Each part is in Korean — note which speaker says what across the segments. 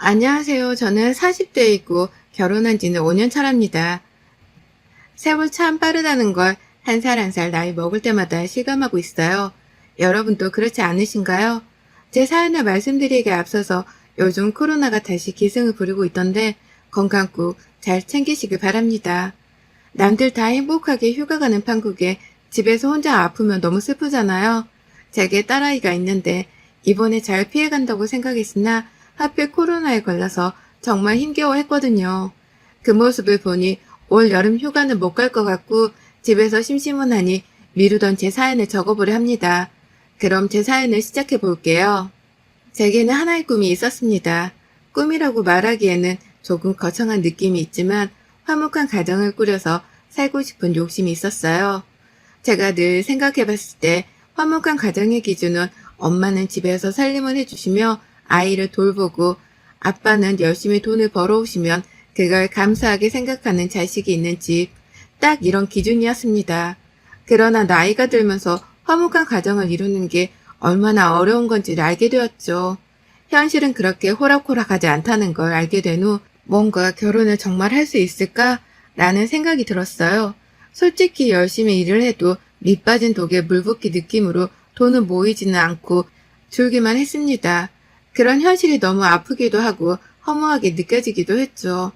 Speaker 1: 안녕하세요. 저는 40대이고 결혼한 지는 5년 차랍니다. 세월 참 빠르다는 걸 한 살 한 살 나이 먹을 때마다 실감하고 있어요. 여러분도 그렇지 않으신가요? 제 사연을 말씀드리기에 앞서서 요즘 코로나가 다시 기승을 부리고 있던데 건강 꼭 잘 챙기시길 바랍니다. 남들 다 행복하게 휴가 가는 판국에 집에서 혼자 아프면 너무 슬프잖아요. 제게 딸아이가 있는데 이번에 잘 피해간다고 생각했으나 하필 코로나에 걸려서 정말 힘겨워했거든요. 그 모습을 보니 올 여름 휴가는 못 갈 것 같고 집에서 심심하니 미루던 제 사연을 적어보려 합니다. 그럼 제 사연을 시작해 볼게요. 제게는 하나의 꿈이 있었습니다. 꿈이라고 말하기에는 조금 거창한 느낌이 있지만 화목한 가정을 꾸려서 살고 싶은 욕심이 있었어요. 제가 늘 생각해봤을 때 화목한 가정의 기준은 엄마는 집에서 살림을 해주시며 아이를 돌보고 아빠는 열심히 돈을 벌어오시면 그걸 감사하게 생각하는 자식이 있는 집, 딱 이런 기준이었습니다. 그러나 나이가 들면서 화목한 가정을 이루는 게 얼마나 어려운 건지를 알게 되었죠. 현실은 그렇게 호락호락하지 않다는 걸 알게 된 후 뭔가 결혼을 정말 할 수 있을까? 라는 생각이 들었어요. 솔직히 열심히 일을 해도 밑 빠진 독에 물 붓기 느낌으로 돈은 모이지는 않고 줄기만 했습니다. 그런 현실이 너무 아프기도 하고 허무하게 느껴지기도 했죠.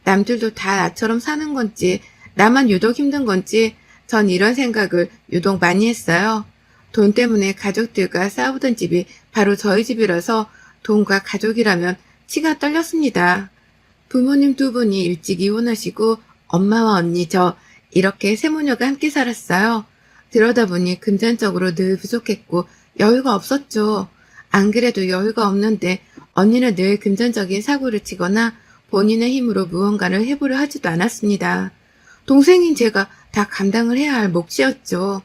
Speaker 1: 남들도 다 나처럼 사는 건지 나만 유독 힘든 건지 전 이런 생각을 유독 많이 했어요. 돈 때문에 가족들과 싸우던 집이 바로 저희 집이라서 돈과 가족이라면 치가 떨렸습니다. 부모님 두 분이 일찍 이혼하시고 엄마와 언니 저 이렇게 세 모녀가 함께 살았어요. 그러다 보니 금전적으로 늘 부족했고 여유가 없었죠. 안 그래도 여유가 없는데 언니는 늘 금전적인 사고를 치거나 본인의 힘으로 무언가를 해보려 하지도 않았습니다. 동생인 제가 다 감당을 해야 할 몫이었죠.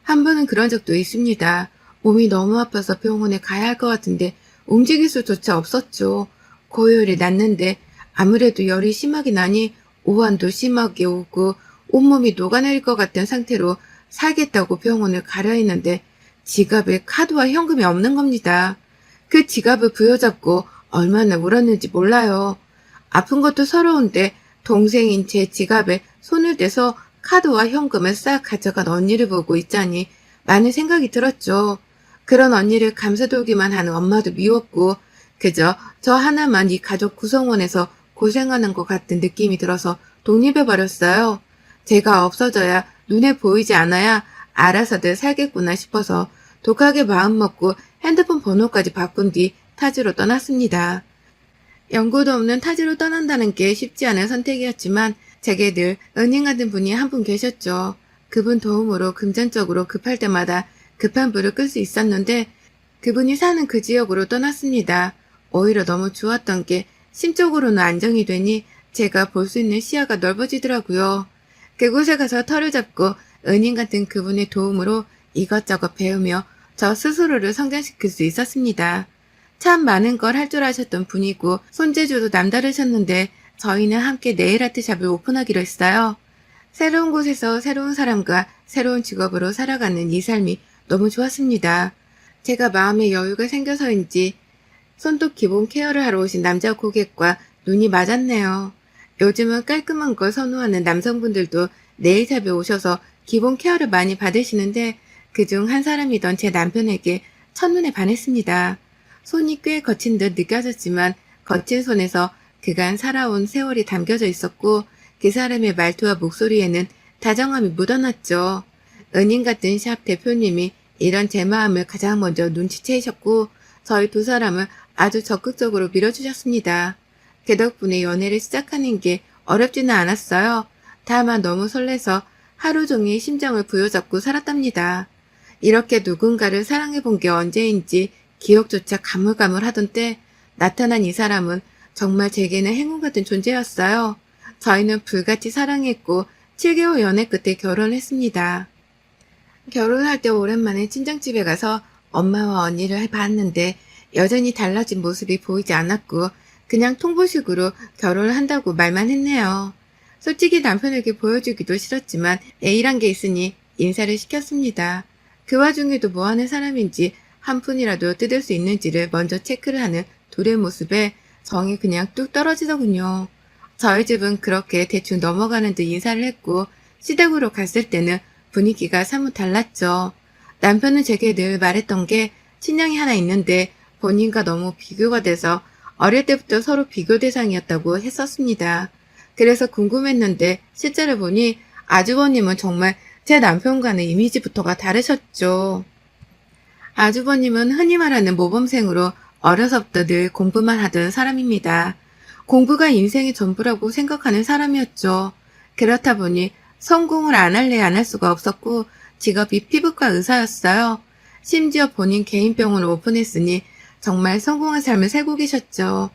Speaker 1: 한 번은 그런 적도 있습니다. 몸이 너무 아파서 병원에 가야 할 것 같은데 움직일 수조차 없었죠. 고열이 났는데 아무래도 열이 심하게 나니 오한도 심하게 오고 온몸이 녹아내릴 것 같은 상태로 살겠다고 병원을 가려 했는데 지갑에 카드와 현금이 없는 겁니다. 그 지갑을 부여잡고 얼마나 울었는지 몰라요. 아픈 것도 서러운데 동생인 제 지갑에 손을 대서 카드와 현금을 싹 가져간 언니를 보고 있자니 많은 생각이 들었죠. 그런 언니를 감싸돌기만 하는 엄마도 미웠고 그저 저 하나만 이 가족 구성원에서 고생하는 것 같은 느낌이 들어서 독립해버렸어요. 제가 없어져야 눈에 보이지 않아야 알아서들 살겠구나 싶어서 독하게 마음먹고 핸드폰 번호까지 바꾼 뒤 타지로 떠났습니다. 연고도 없는 타지로 떠난다는 게 쉽지 않은 선택이었지만 제게 늘 은인 같은 분이 한 분 계셨죠. 그분 도움으로 금전적으로 급할 때마다 급한 불을 끌 수 있었는데 그분이 사는 그 지역으로 떠났습니다. 오히려 너무 좋았던 게 심적으로는 안정이 되니 제가 볼 수 있는 시야가 넓어지더라고요. 그곳에 가서 털을 잡고 은인 같은 그분의 도움으로 이것저것 배우며 저 스스로를 성장시킬 수 있었습니다. 참 많은 걸 할 줄 아셨던 분이고 손재주도 남다르셨는데 저희는 함께 네일아트샵을 오픈하기로 했어요. 새로운 곳에서 새로운 사람과 새로운 직업으로 살아가는 이 삶이 너무 좋았습니다. 제가 마음의 여유가 생겨서인지 손톱 기본 케어를 하러 오신 남자 고객과 눈이 맞았네요. 요즘은 깔끔한 걸 선호하는 남성분들도 네일샵에 오셔서 기본 케어를 많이 받으시는데 그중 한 사람이던 제 남편에게 첫눈에 반했습니다. 손이 꽤 거친 듯 느껴졌지만 거친 손에서 그간 살아온 세월이 담겨져 있었고 그 사람의 말투와 목소리에는 다정함이 묻어났죠. 은인 같은 샵 대표님이 이런 제 마음을 가장 먼저 눈치채셨고 저희 두 사람을 아주 적극적으로 밀어주셨습니다. 그 덕분에 연애를 시작하는 게 어렵지는 않았어요. 다만 너무 설레서 하루 종일 심장을 부여잡고 살았답니다. 이렇게 누군가를 사랑해본 게 언제인지 기억조차 가물가물하던 때 나타난 이 사람은 정말 제게는 행운 같은 존재였어요. 저희는 불같이 사랑했고 7개월 연애 끝에 결혼했습니다. 결혼할 때 오랜만에 친정집에 가서 엄마와 언니를 봤는데 여전히 달라진 모습이 보이지 않았고 그냥 통보식으로 결혼을 한다고 말만 했네요. 솔직히 남편에게 보여주기도 싫었지만 애이란 게 있으니 인사를 시켰습니다. 그 와중에도 뭐하는 사람인지 한 푼이라도 뜯을 수 있는지를 먼저 체크를 하는 둘의 모습에 정이 그냥 뚝 떨어지더군요. 저희 집은 그렇게 대충 넘어가는 듯 인사를 했고 시댁으로 갔을 때는 분위기가 사뭇 달랐죠. 남편은 제게 늘 말했던 게 친형이 하나 있는데 본인과 너무 비교가 돼서 어릴 때부터 서로 비교 대상이었다고 했었습니다. 그래서 궁금했는데 실제로 보니 아주버님은 정말 제 남편과의 이미지부터가 다르셨죠. 아주버님은 흔히 말하는 모범생으로 어려서부터 늘 공부만 하던 사람입니다. 공부가 인생의 전부라고 생각하는 사람이었죠. 그렇다 보니 성공을 안 할래 안 할 수가 없었고 직업이 피부과 의사였어요. 심지어 본인 개인 병원을 오픈했으니 정말 성공한 삶을 살고 계셨죠.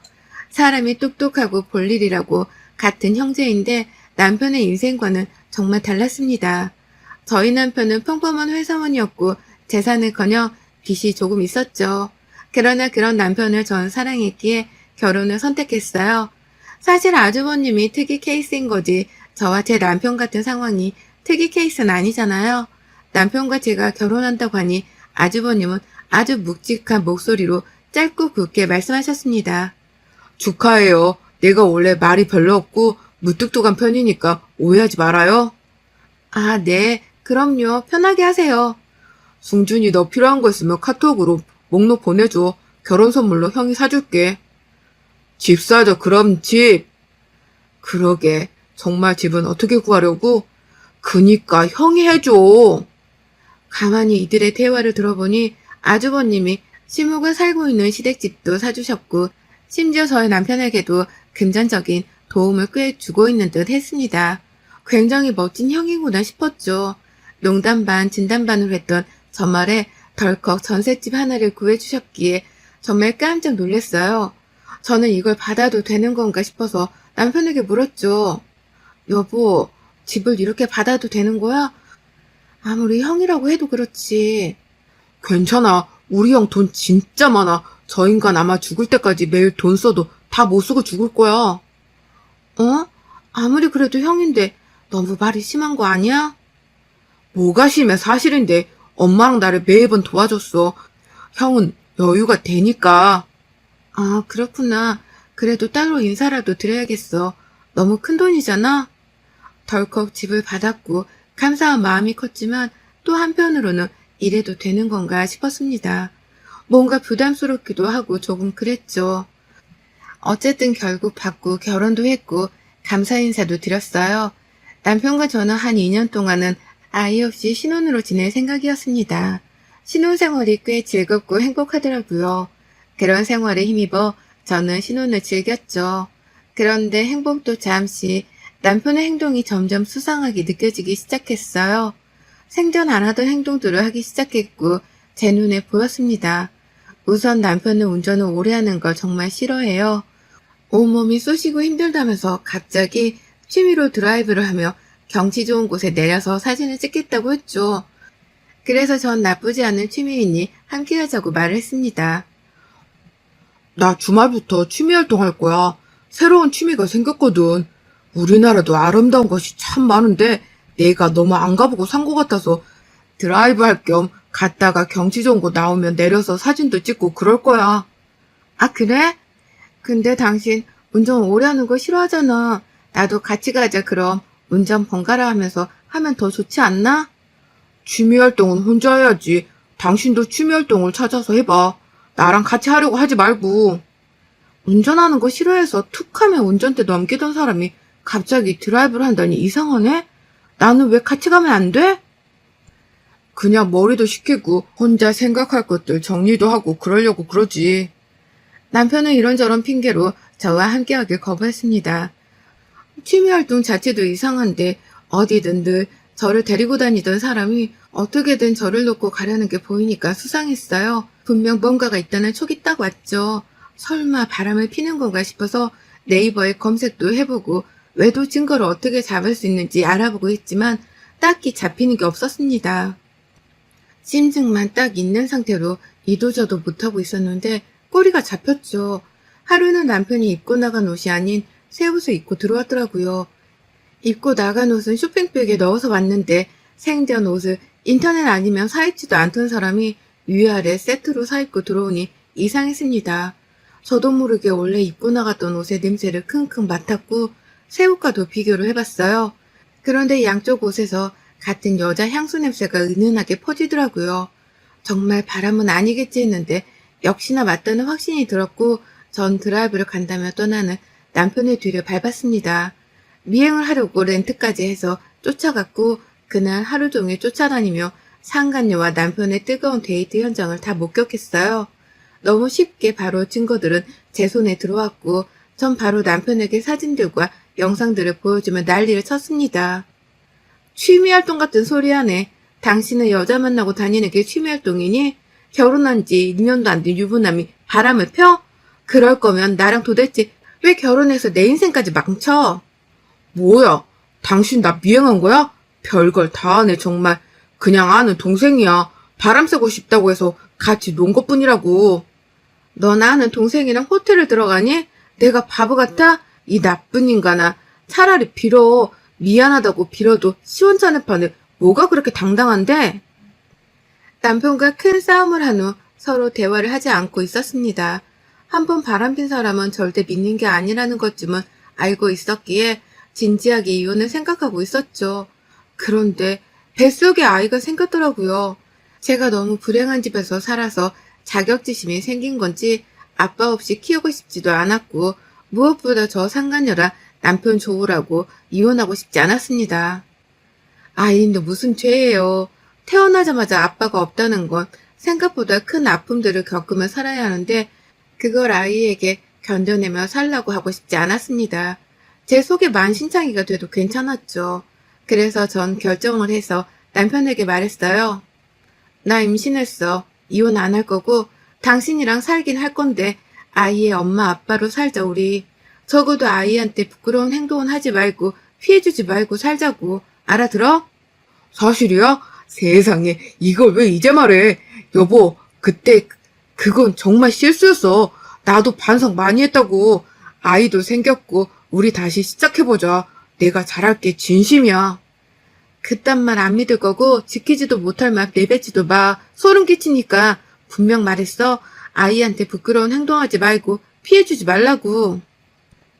Speaker 1: 사람이 똑똑하고 볼 일이라고 같은 형제인데 남편의 인생과는 정말 달랐습니다. 저희 남편은 평범한 회사원이었고 재산을커녕 빚이 조금 있었죠. 그러나 그런 남편을 전 사랑했기에 결혼을 선택했어요. 사실 아주버님이 특이 케이스인 거지 저와 제 남편 같은 상황이 특이 케이스는 아니잖아요. 남편과 제가 결혼한다고 하니 아주버님은 아주 묵직한 목소리로 짧고 굵게 말씀하셨습니다. 축하해요. 내가 원래 말이 별로 없고 무뚝뚝한 편이니까 오해하지 말아요. 아, 네. 그럼요. 편하게 하세요. 승준이 너 필요한 거 있으면 카톡으로 목록 보내줘. 결혼 선물로 형이 사줄게. 집 사자, 그럼 집. 그러게. 정말 집은 어떻게 구하려고? 그니까 형이 해줘. 가만히 이들의 대화를 들어보니 아주버님이 시묵을 살고 있는 시댁집도 사주셨고 심지어 저희 남편에게도 금전적인 도움을 꽤 주고 있는 듯 했습니다. 굉장히 멋진 형이구나 싶었죠. 농담 반 진담 반으로 했던 저 말에 덜컥 전셋집 하나를 구해주셨기에 정말 깜짝 놀랐어요. 저는 이걸 받아도 되는 건가 싶어서 남편에게 물었죠. 여보, 집을 이렇게 받아도 되는 거야? 아무리 형이라고 해도 그렇지. 괜찮아. 우리 형 돈 진짜 많아. 저 인간 아마 죽을 때까지 매일 돈 써도 다 못 쓰고 죽을 거야. 어? 아무리 그래도 형인데 너무 말이 심한 거 아니야? 뭐가 심해? 사실인데 엄마랑 나를 매번 도와줬어. 형은 여유가 되니까. 아, 그렇구나. 그래도 따로 인사라도 드려야겠어. 너무 큰 돈이잖아. 덜컥 집을 받았고 감사한 마음이 컸지만 또 한편으로는 이래도 되는 건가 싶었습니다. 뭔가 부담스럽기도 하고 조금 그랬죠. 어쨌든 결국 받고 결혼도 했고 감사 인사도 드렸어요. 남편과 저는 한 2년 동안은 아이 없이 신혼으로 지낼 생각이었습니다. 신혼생활이 꽤 즐겁고 행복하더라고요. 그런 생활에 힘입어 저는 신혼을 즐겼죠. 그런데 행복도 잠시 남편의 행동이 점점 수상하게 느껴지기 시작했어요. 생전 안 하던 행동들을 하기 시작했고 제 눈에 보였습니다. 우선 남편은 운전을 오래 하는 걸 정말 싫어해요. 온몸이 쑤시고 힘들다면서 갑자기 취미로 드라이브를 하며 경치 좋은 곳에 내려서 사진을 찍겠다고 했죠. 그래서 전 나쁘지 않은 취미이니 함께 하자고 말을 했습니다. 나 주말부터 취미 활동할 거야. 새로운 취미가 생겼거든. 우리나라도 아름다운 곳이 참 많은데 내가 너무 안 가보고 산 것 같아서 드라이브 할 겸 갔다가 경치 좋은 곳 나오면 내려서 사진도 찍고 그럴 거야. 아, 그래? 근데 당신 운전 오래 하는 거 싫어하잖아. 나도 같이 가자 그럼. 운전 번갈아 하면서 하면 더 좋지 않나? 취미 활동은 혼자 해야지. 당신도 취미 활동을 찾아서 해봐. 나랑 같이 하려고 하지 말고. 운전하는 거 싫어해서 툭 하면 운전대 넘기던 사람이 갑자기 드라이브를 한다니 이상하네? 나는 왜 같이 가면 안 돼? 그냥 머리도 식히고 혼자 생각할 것들 정리도 하고 그러려고 그러지. 남편은 이런저런 핑계로 저와 함께하길 거부했습니다. 취미활동 자체도 이상한데 어디든 늘 저를 데리고 다니던 사람이 어떻게든 저를 놓고 가려는 게 보이니까 수상했어요. 분명 뭔가가 있다는 촉이 딱 왔죠. 설마 바람을 피는 건가 싶어서 네이버에 검색도 해보고 외도 증거를 어떻게 잡을 수 있는지 알아보고 했지만 딱히 잡히는 게 없었습니다. 심증만 딱 있는 상태로 이도저도 못하고 있었는데 꼬리가 잡혔죠. 하루는 남편이 입고 나간 옷이 아닌 새 옷을 입고 들어왔더라고요. 입고 나간 옷은 쇼핑백에 넣어서 왔는데 생전 옷을 인터넷 아니면 사입지도 않던 사람이 위아래 세트로 사입고 들어오니 이상했습니다. 저도 모르게 원래 입고 나갔던 옷의 냄새를 킁킁 맡았고 새옷과도 비교를 해봤어요. 그런데 양쪽 옷에서 같은 여자 향수 냄새가 은은하게 퍼지더라고요. 정말 바람은 아니겠지 했는데 역시나 맞다는 확신이 들었고 전 드라이브를 간다며 떠나는 남편의 뒤를 밟았습니다. 미행을 하려고 렌트까지 해서 쫓아갔고 그날 하루 종일 쫓아다니며 상간녀와 남편의 뜨거운 데이트 현장을 다 목격했어요. 너무 쉽게 바로 증거들은 제 손에 들어왔고 전 바로 남편에게 사진들과 영상들을 보여주며 난리를 쳤습니다. 취미활동 같은 소리 하네. 당신은 여자 만나고 다니는 게 취미활동이니? 결혼한 지 2년도 안 된 유부남이 바람을 펴? 그럴 거면 나랑 도대체 왜 결혼해서 내 인생까지 망쳐? 뭐야? 당신 나 미행한 거야? 별걸 다 하네 정말. 그냥 아는 동생이야. 바람 쐬고 싶다고 해서 같이 논 것뿐이라고. 너 나는 동생이랑 호텔을 들어가니? 내가 바보 같아? 이 나쁜 인간아. 차라리 빌어. 미안하다고 빌어도 시원찮은 판을 뭐가 그렇게 당당한데? 남편과 큰 싸움을 한 후 서로 대화를 하지 않고 있었습니다. 한번 바람핀 사람은 절대 믿는 게 아니라는 것쯤은 알고 있었기에 진지하게 이혼을 생각하고 있었죠. 그런데 뱃속에 아이가 생겼더라고요. 제가 너무 불행한 집에서 살아서 자격지심이 생긴 건지 아빠 없이 키우고 싶지도 않았고 무엇보다 저 상간녀라 남편 좋으라고 이혼하고 싶지 않았습니다. 아이는 무슨 죄예요. 태어나자마자 아빠가 없다는 건 생각보다 큰 아픔들을 겪으며 살아야 하는데 그걸 아이에게 견뎌내며 살라고 하고 싶지 않았습니다. 제 속에 만신창이가 돼도 괜찮았죠. 그래서 전 결정을 해서 남편에게 말했어요. 나 임신했어. 이혼 안 할 거고 당신이랑 살긴 할 건데 아이의 엄마 아빠로 살자 우리. 적어도 아이한테 부끄러운 행동은 하지 말고 피해주지 말고 살자고. 알아들어? 사실이야? 세상에 이걸 왜 이제 말해. 여보 그때 그건 정말 실수였어. 나도 반성 많이 했다고. 아이도 생겼고 우리 다시 시작해보자. 내가 잘할게 진심이야. 그딴 말 안 믿을 거고 지키지도 못할 말 내뱉지도 마. 소름 끼치니까 분명 말했어. 아이한테 부끄러운 행동하지 말고 피해주지 말라고.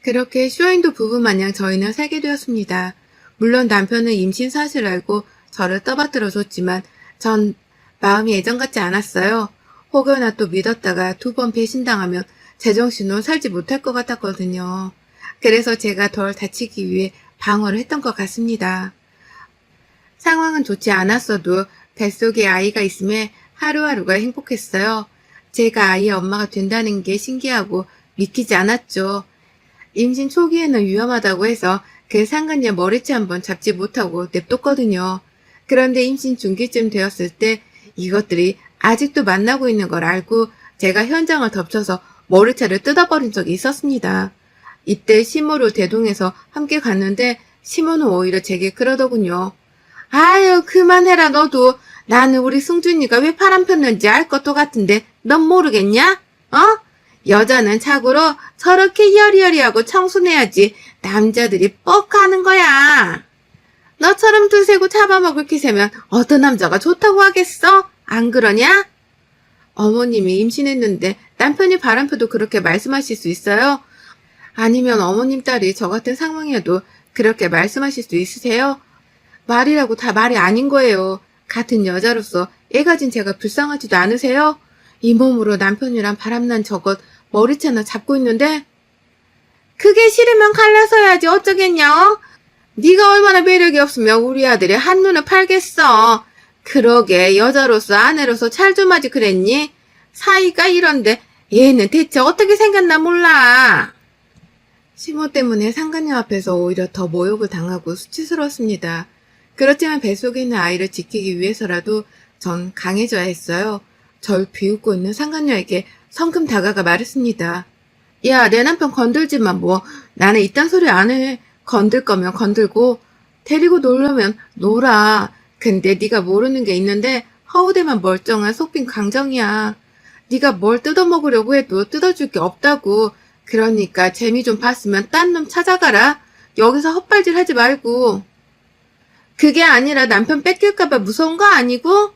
Speaker 1: 그렇게 쇼윈도 부부 마냥 저희는 살게 되었습니다. 물론 남편은 임신 사실을 알고 저를 떠받들어 줬지만 전 마음이 예전 같지 않았어요. 혹여나 또 믿었다가 2번 배신당하면 제정신으로 살지 못할 것 같았거든요. 그래서 제가 덜 다치기 위해 방어를 했던 것 같습니다. 상황은 좋지 않았어도 뱃속에 아이가 있음에 하루하루가 행복했어요. 제가 아이의 엄마가 된다는 게 신기하고 믿기지 않았죠. 임신 초기에는 위험하다고 해서 그 상간녀 머리채 한번 잡지 못하고 냅뒀거든요. 그런데 임신 중기쯤 되었을 때 이것들이 아직도 만나고 있는 걸 알고 제가 현장을 덮쳐서 머리채를 뜯어버린 적이 있었습니다. 이때 시모를 대동해서 함께 갔는데 시모는 오히려 제게 그러더군요. 아유 그만해라 너도. 나는 우리 승준이가 왜 바람 폈는지 알 것도 같은데 넌 모르겠냐? 어? 여자는 자고로 저렇게 여리여리하고 청순해야지 남자들이 뻑하는 거야. 너처럼 두세고 잡아먹을 기세면 어떤 남자가 좋다고 하겠어? 안 그러냐? 어머님이 임신했는데 남편이 바람펴도 그렇게 말씀하실 수 있어요? 아니면 어머님 딸이 저 같은 상황이어도 그렇게 말씀하실 수 있으세요? 말이라고 다 말이 아닌 거예요. 같은 여자로서 애 가진 제가 불쌍하지도 않으세요? 이 몸으로 남편이랑 바람난 저것 머리채나 잡고 있는데? 그게 싫으면 갈라서야지 어쩌겠냐? 네가 얼마나 매력이 없으면 우리 아들이 한눈에 팔겠어. 그러게 여자로서 아내로서 잘 좀 하지 그랬니? 사이가 이런데 얘는 대체 어떻게 생겼나 몰라. 시모 때문에 상간녀 앞에서 오히려 더 모욕을 당하고 수치스러웠습니다. 그렇지만 뱃속에 있는 아이를 지키기 위해서라도 전 강해져야 했어요. 절 비웃고 있는 상간녀에게 성큼 다가가 말했습니다. 야, 내 남편 건들지 마 뭐. 나는 이딴 소리 안 해. 건들 거면 건들고 데리고 놀려면 놀아. 근데 네가 모르는 게 있는데 허우대만 멀쩡한 속빈 강정이야. 네가 뭘 뜯어먹으려고 해도 뜯어줄 게 없다고. 그러니까 재미 좀 봤으면 딴 놈 찾아가라. 여기서 헛발질 하지 말고. 그게 아니라 남편 뺏길까봐 무서운 거 아니고?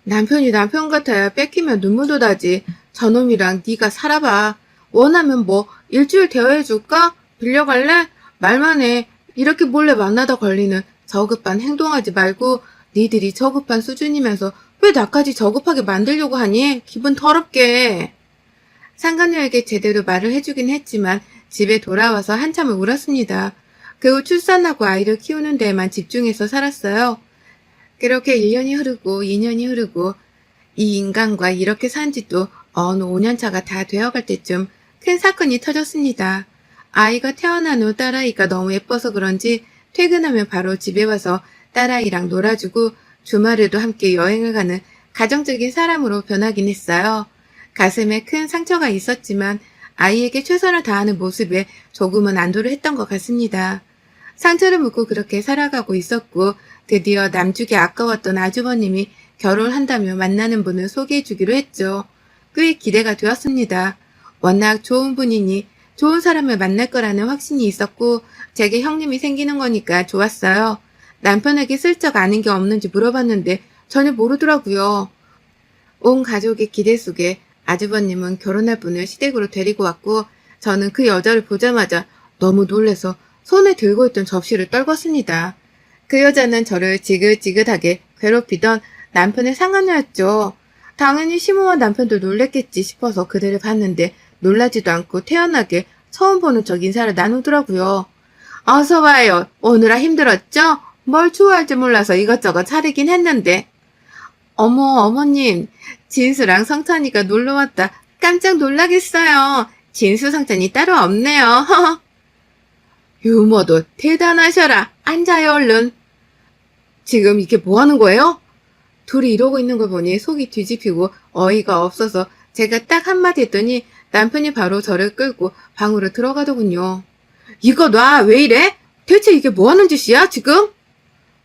Speaker 1: 남편이 남편 같아야 뺏기면 눈물도 나지. 저놈이랑 네가 살아봐. 원하면 뭐 일주일 대여해줄까? 빌려갈래? 말만 해. 이렇게 몰래 만나다 걸리는 저급한 행동하지 말고 니들이 저급한 수준이면서 왜 나까지 저급하게 만들려고 하니? 기분 더럽게. 상간녀에게 제대로 말을 해주긴 했지만 집에 돌아와서 한참을 울었습니다. 그 후 출산하고 아이를 키우는 데에만 집중해서 살았어요. 그렇게 1년이 흐르고 2년이 흐르고 이 인간과 이렇게 산 지도 어느 5년차가 다 되어갈 때쯤 큰 사건이 터졌습니다. 아이가 태어난 후 딸아이가 너무 예뻐서 그런지 퇴근하면 바로 집에 와서 딸아이랑 놀아주고 주말에도 함께 여행을 가는 가정적인 사람으로 변하긴 했어요. 가슴에 큰 상처가 있었지만 아이에게 최선을 다하는 모습에 조금은 안도를 했던 것 같습니다. 상처를 묻고 그렇게 살아가고 있었고 드디어 남주기 아까웠던 아주버님이 결혼한다며 만나는 분을 소개해 주기로 했죠. 꽤 기대가 되었습니다. 워낙 좋은 분이니 좋은 사람을 만날 거라는 확신이 있었고 제게 형님이 생기는 거니까 좋았어요. 남편에게 슬쩍 아는 게 없는지 물어봤는데 전혀 모르더라고요. 온 가족의 기대 속에 아주버님은 결혼할 분을 시댁으로 데리고 왔고 저는 그 여자를 보자마자 너무 놀라서 손에 들고 있던 접시를 떨궜습니다. 그 여자는 저를 지긋지긋하게 괴롭히던 남편의 상간녀였죠. 당연히 시모와 남편도 놀랬겠지 싶어서 그들을 봤는데 놀라지도 않고 태연하게 처음 보는 척 인사를 나누더라고요. 어서 와요. 오느라 힘들었죠? 뭘 좋아할지 몰라서 이것저것 차리긴 했는데. 어머, 어머님. 진수랑 성찬이가 놀러왔다. 깜짝 놀라겠어요. 진수 성찬이 따로 없네요. 유머도 대단하셔라. 앉아요, 얼른. 지금 이게 뭐 하는 거예요? 둘이 이러고 있는 걸 보니 속이 뒤집히고 어이가 없어서 제가 딱 한마디 했더니 남편이 바로 저를 끌고 방으로 들어가더군요. 이거 놔, 왜 이래? 대체 이게 뭐 하는 짓이야, 지금?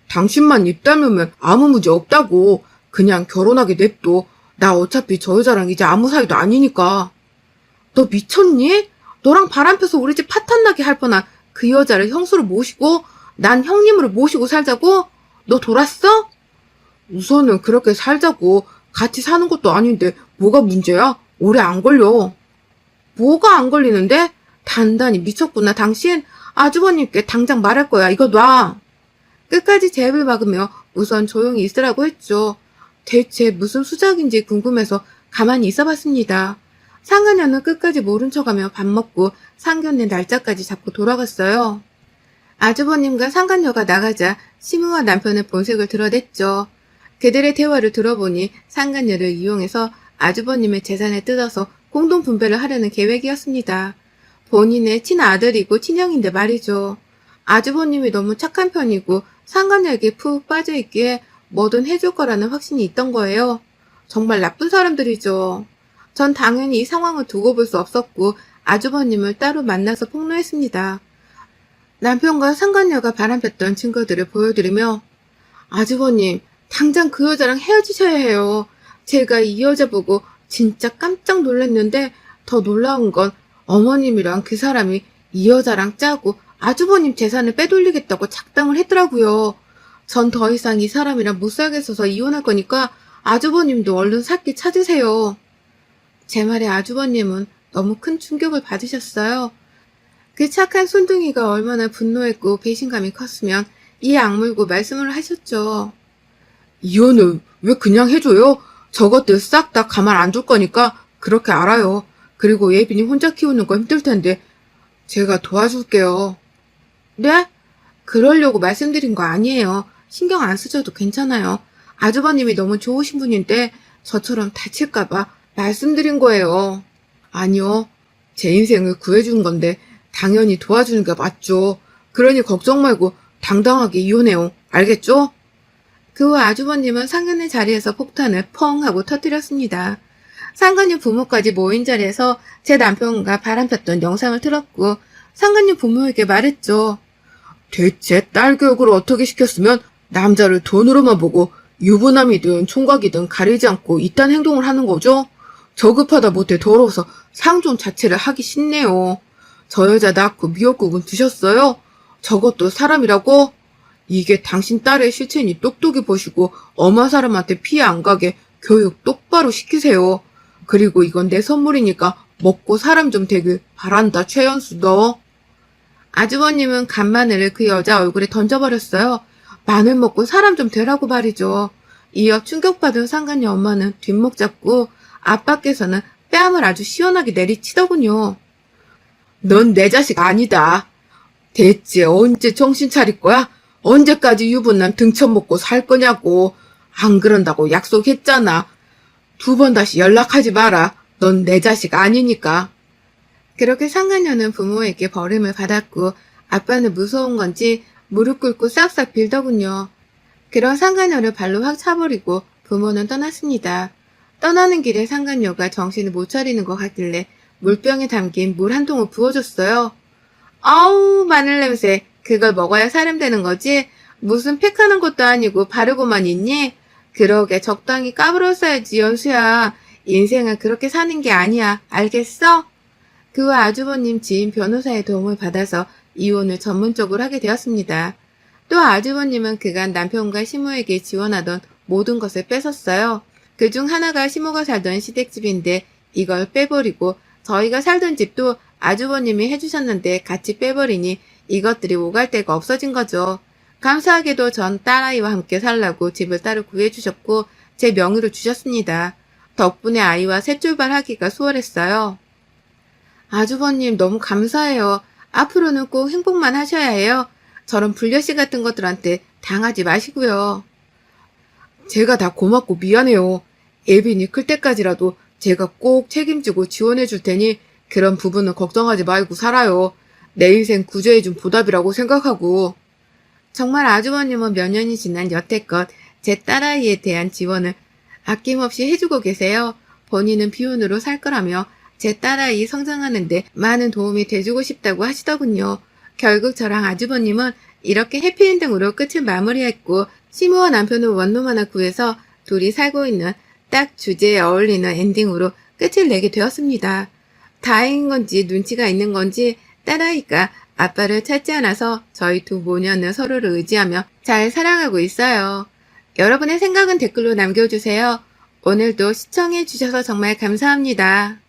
Speaker 1: 당신만 입 다물면 아무 문제 없다고. 그냥 결혼하게 냅둬. 나 어차피 저 여자랑 이제 아무 사이도 아니니까. 너 미쳤니? 너랑 바람 펴서 우리 집 파탄 나게 할 뻔한 그 여자를 형수로 모시고 난 형님으로 모시고 살자고? 너 돌았어? 우선은 그렇게 살자고. 같이 사는 것도 아닌데 뭐가 문제야? 오래 안 걸려. 뭐가 안 걸리는데? 단단히 미쳤구나 당신. 아주버님께 당장 말할 거야. 이거 놔. 끝까지 제 입을 막으며 우선 조용히 있으라고 했죠. 대체 무슨 수작인지 궁금해서 가만히 있어봤습니다. 상간녀는 끝까지 모른 척하며 밥 먹고 상견례 날짜까지 잡고 돌아갔어요. 아주버님과 상간녀가 나가자 시무와 남편의 본색을 드러냈죠. 그들의 대화를 들어보니 상간녀를 이용해서 아주버님의 재산을 뜯어서 공동 분배를 하려는 계획이었습니다. 본인의 친아들이고 친형인데 말이죠. 아주버님이 너무 착한 편이고 상간녀에게 푹 빠져있기에 뭐든 해줄 거라는 확신이 있던 거예요. 정말 나쁜 사람들이죠. 전 당연히 이 상황을 두고 볼 수 없었고 아주버님을 따로 만나서 폭로했습니다. 남편과 상간녀가 바람폈던 증거들을 보여드리며 아주버님, 당장 그 여자랑 헤어지셔야 해요. 제가 이 여자 보고 진짜 깜짝 놀랐는데 더 놀라운 건 어머님이랑 그 사람이 이 여자랑 짜고 아주버님 재산을 빼돌리겠다고 작당을 했더라고요. 전 더 이상 이 사람이랑 못 살겠어서 이혼할 거니까 아주버님도 얼른 살길 찾으세요. 제 말에 아주버님은 너무 큰 충격을 받으셨어요. 그 착한 손둥이가 얼마나 분노했고 배신감이 컸으면 이에 악물고 말씀을 하셨죠. 이혼을 왜 그냥 해줘요? 저것들 싹 다 가만 안 둘 거니까 그렇게 알아요. 그리고 예빈이 혼자 키우는 거 힘들 텐데 제가 도와줄게요. 네? 그러려고 말씀드린 거 아니에요. 신경 안 쓰셔도 괜찮아요. 아주버님이 너무 좋으신 분인데 저처럼 다칠까봐 말씀드린 거예요. 아니요. 제 인생을 구해주는 건데 당연히 도와주는 게 맞죠. 그러니 걱정 말고 당당하게 이혼해요. 알겠죠? 그 후 아주버님은 상견례 자리에서 폭탄을 펑 하고 터뜨렸습니다. 상간녀 부모까지 모인 자리에서 제 남편과 바람폈던 영상을 틀었고 상간녀 부모에게 말했죠. 대체 딸 교육을 어떻게 시켰으면 남자를 돈으로만 보고 유부남이든 총각이든 가리지 않고 이딴 행동을 하는 거죠? 저급하다 못해 더러워서 상종 자체를 하기 싫네요. 저 여자 낳고 미역국은 드셨어요? 저것도 사람이라고? 이게 당신 딸의 실체니 똑똑히 보시고 엄한 사람한테 피해 안 가게 교육 똑바로 시키세요. 그리고 이건 내 선물이니까 먹고 사람 좀 되길 바란다, 최연수 너. 아주버님은 간마늘을 그 여자 얼굴에 던져버렸어요. 마늘 먹고 사람 좀 되라고 말이죠. 이어 충격받은 상간녀 엄마는 뒷목 잡고 아빠께서는 뺨을 아주 시원하게 내리치더군요. 넌 내 자식 아니다. 대체 언제 정신 차릴 거야? 언제까지 유부남 등쳐 먹고 살 거냐고. 안 그런다고 약속했잖아. 2번 다시 연락하지 마라. 넌 내 자식 아니니까. 그렇게 상간녀는 부모에게 버림을 받았고 아빠는 무서운 건지 무릎 꿇고 싹싹 빌더군요. 그런 상간녀를 발로 확 차버리고 부모는 떠났습니다. 떠나는 길에 상간녀가 정신을 못 차리는 것 같길래 물병에 담긴 물 한 통을 부어줬어요. 아우, 마늘 냄새. 그걸 먹어야 사람 되는 거지? 무슨 팩하는 것도 아니고 바르고만 있니? 그러게 적당히 까불었어야지, 연수야. 인생은 그렇게 사는 게 아니야. 알겠어? 그 후 아주버님 지인 변호사의 도움을 받아서 이혼을 전문적으로 하게 되었습니다. 또 아주버님은 그간 남편과 시모에게 지원하던 모든 것을 뺏었어요. 그중 하나가 시모가 살던 시댁집인데 이걸 빼버리고 저희가 살던 집도 아주버님이 해주셨는데 같이 빼버리니 이것들이 오갈 데가 없어진 거죠. 감사하게도 전 딸아이와 함께 살라고 집을 따로 구해주셨고 제 명의로 주셨습니다. 덕분에 아이와 새 출발하기가 수월했어요. 아주버님 너무 감사해요. 앞으로는 꼭 행복만 하셔야 해요. 저런 불려씨 같은 것들한테 당하지 마시고요. 제가 다 고맙고 미안해요. 예빈이 클 때까지라도 제가 꼭 책임지고 지원해 줄 테니 그런 부분은 걱정하지 말고 살아요. 내 인생 구제해준 보답이라고 생각하고. 정말 아주버님은 몇 년이 지난 여태껏 제 딸아이에 대한 지원을 아낌없이 해주고 계세요. 본인은 비혼으로 살 거라며 제 딸아이 성장하는데 많은 도움이 돼주고 싶다고 하시더군요. 결국 저랑 아주버님은 이렇게 해피엔딩으로 끝을 마무리했고 시모와 남편은 원룸 하나 구해서 둘이 살고 있는 딱 주제에 어울리는 엔딩으로 끝을 내게 되었습니다. 다행인 건지 눈치가 있는 건지 딸아이가 아빠를 찾지 않아서 저희 두 모녀는 서로를 의지하며 잘 살아가고 있어요. 여러분의 생각은 댓글로 남겨주세요. 오늘도 시청해주셔서 정말 감사합니다.